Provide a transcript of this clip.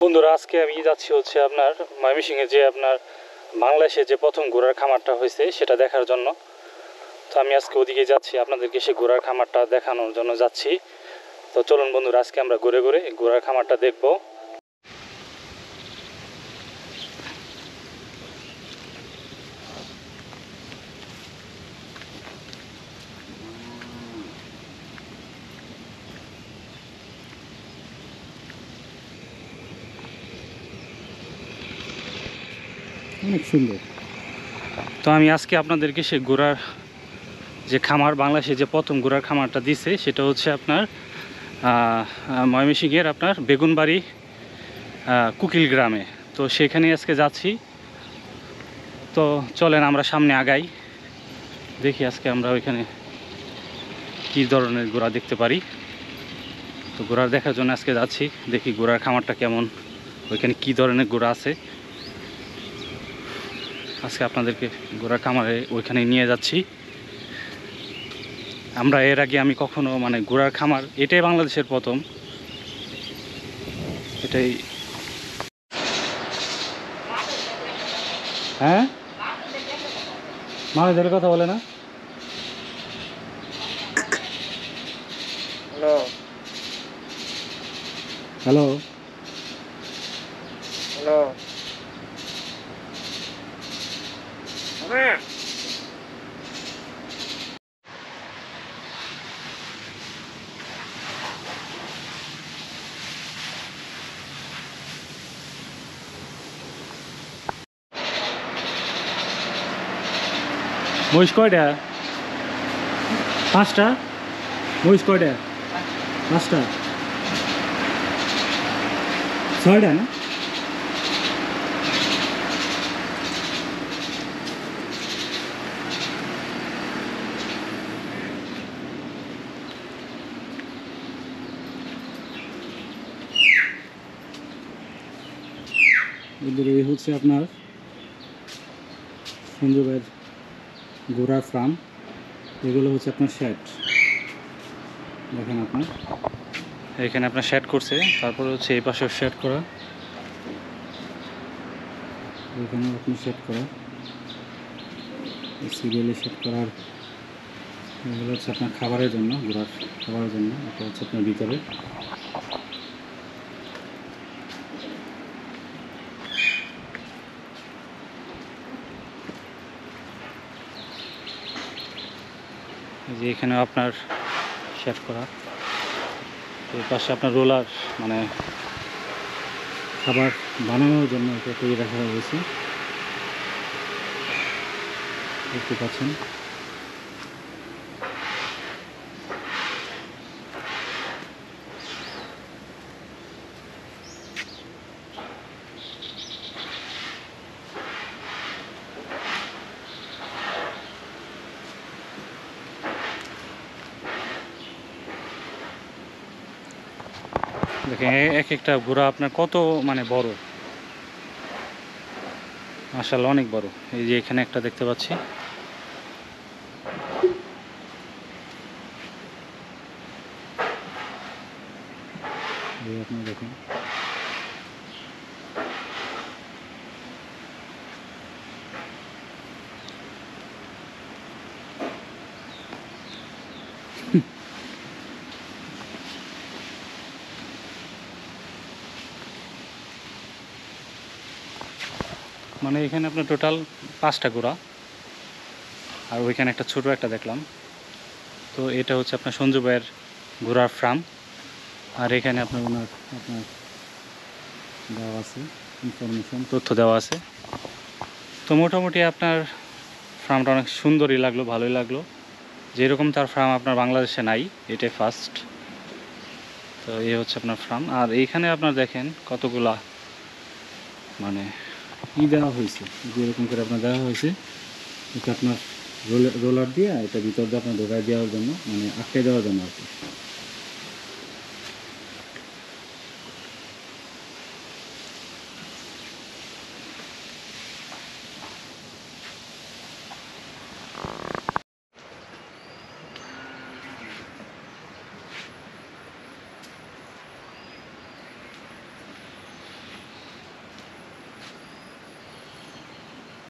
বন্ধুরা, আজকে আমি যাচ্ছি হচ্ছে আপনার ময়মনসিংহে যে আপনার বাংলাদেশে যে প্রথম ঘোড়ার খামারটা হয়েছে সেটা দেখার জন্য। তো আমি আজকে ওদিকে যাচ্ছি, আপনাদেরকে সেই ঘোড়ার খামারটা দেখানোর জন্য যাচ্ছি। তো চলুন বন্ধুরা, আজকে আমরা ঘুরে ঘুরে ঘোড়ার খামারটা দেখবো। অনেক সুন্দর। তো আমি আজকে আপনাদেরকে সেই ঘোড়ার যে খামার, বাংলাদেশে যে প্রথম ঘোড়ার খামারটা দিছে সেটা হচ্ছে আপনার ময়মনসিংহের আপনার বেগুনবাড়ি কুকিল গ্রামে। তো সেখানে আজকে যাচ্ছি। তো চলেন আমরা সামনে আগাই, দেখি আজকে আমরা ওইখানে কী ধরনের ঘোড়া দেখতে পারি। তো ঘোড়ার দেখার জন্য আজকে যাচ্ছি, দেখি ঘোড়ার খামারটা কেমন, ওইখানে কী ধরনের ঘোড়া আছে। আজকে আপনাদেরকে ঘোড়ার খামারে ওইখানে নিয়ে যাচ্ছি। আমরা এর আগে আমি কখনো ঘোড়ার খামার, এটাই বাংলাদেশের প্রথম। এটাই হ্যাঁ, মানুষদের কথা বলে না। হ্যালো হ্যালো হ্যালো মহিষ কয়টা? 5টা। মহিষ কয়টা? 5টা। 6টা না? এই হচ্ছে আপনার সঞ্জুবের ঘোড়ার ফার্ম। এগুলো হচ্ছে আপনার শেড। দেখেন আপনার এখানে আপনার শেড করছে, তারপরে হচ্ছে এই পাশে শেড করা, এখানেও আপনার শেড করা, সিরিয়ালে শেড করার। এগুলো হচ্ছে আপনার খাবারের জন্য, ঘোড়ার খাবারের জন্য। এটা হচ্ছে আপনার ভিতরে। যে এখানেও আপনার শেড করা। এই পাশে আপনার রোলার, খাবার বানানোর জন্য এটা তৈরি রাখা হয়েছে, দেখতে পাচ্ছেন। দেখেন এক একটা ঘোড়া আপনার কত বড়, মাশাআল্লাহ অনেক বড়। এই যে এখানে একটা দেখতে পাচ্ছি। এই আপনি দেখুন, এখানে আপনার টোটাল 5টা ঘোড়া, আর ওইখানে একটা ছোট একটা দেখলাম। তো এটা হচ্ছে আপনার সঞ্জু ভাইয়ের ঘোড়ার ফার্ম। আর এখানে আপনার দেওয়া আছে ইনফরমেশন, তথ্য দেওয়া আছে। তো মোটামুটি আপনার ফার্মটা অনেক সুন্দরই লাগলো, ভালোই লাগলো। যেরকম তার ফার্ম আপনার বাংলাদেশে নাই, এটাই ফার্স্ট। তো এই হচ্ছে আপনার ফার্ম। আর এইখানে আপনার দেখেন কতগুলা দেওয়া হয়েছে, যেরকম করে আপনার দেওয়া হয়েছে। এটা আপনার রোলার দিয়ে এটা ভিতর দিয়ে আপনার ঢোকায় দেওয়ার জন্য, আটকে দেওয়ার জন্য আর কি।